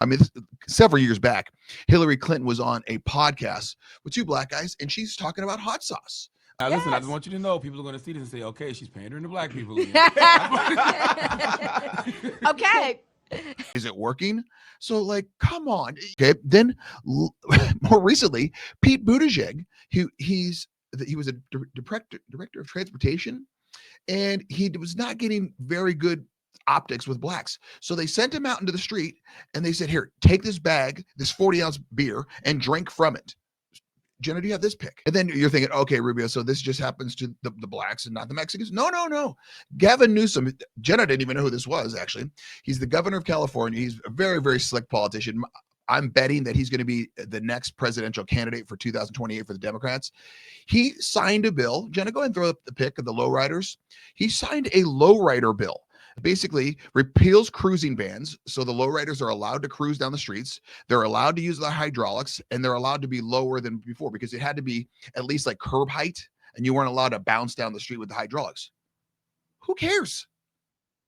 I mean, several years back, Hillary Clinton was on a podcast with two black guys, and she's talking about hot sauce. Now, listen, I just want you to know, people are going to see this and say, okay, she's pandering to black people again. Okay. Is it working? So, like, come on. Okay. Then, more recently, Pete Buttigieg, he was a director of transportation, and he was not getting very good optics with blacks. So they sent him out into the street, and they said, here, take this bag, this 40-ounce beer, and drink from it. Jenna, do you have this pick? And then you're thinking, okay, Rubio, so this just happens to the blacks and not the Mexicans? No. Gavin Newsom, Jenna didn't even know who this was, actually. He's the governor of California. He's a very, very slick politician. I'm betting that he's going to be the next presidential candidate for 2028 for the Democrats. He signed a bill. Jenna, go ahead and throw up the pick of the Lowriders. He signed a lowrider bill. Basically repeals cruising bans, so the lowriders are allowed to cruise down the streets. They're allowed to use the hydraulics, and they're allowed to be lower than before, because it had to be at least like curb height, and you weren't allowed to bounce down the street with the hydraulics. Who cares?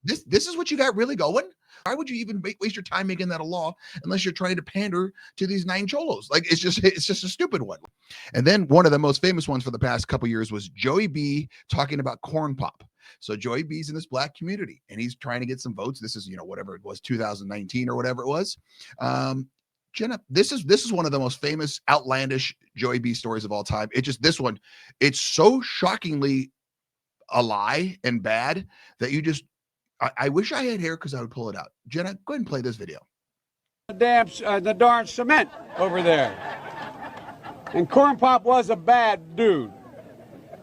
This is what you got really going? Why would you even waste your time making that a law unless you're trying to pander to these 9 cholos? Like, it's just a stupid one. And then one of the most famous ones for the past couple years was Joey B talking about corn pop. So Joey B's in this black community, and he's trying to get some votes. This is, whatever it was, 2019 or whatever it was. Jenna, this is one of the most famous, outlandish Joey B stories of all time. This one, it's so shockingly a lie and bad that I wish I had hair because I would pull it out. Jenna, go ahead and play this video. The darn cement over there. And Corn Pop was a bad dude.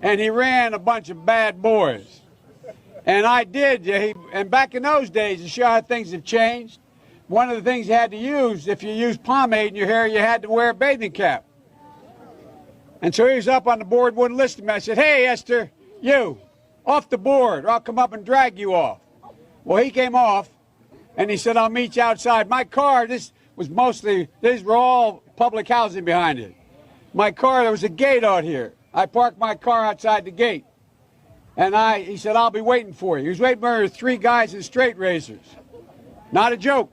And he ran a bunch of bad boys. And I did. And back in those days, to show how things have changed, one of the things you had to use, if you used pomade in your hair, you had to wear a bathing cap. And so he was up on the board, wouldn't listen to me. I said, hey, Esther, you, off the board, or I'll come up and drag you off. Well, he came off, and he said, I'll meet you outside. My car, these were all public housing behind it. My car, there was a gate out here. I parked my car outside the gate. And he said, I'll be waiting for you. He was waiting for 3 guys in straight razors. Not a joke.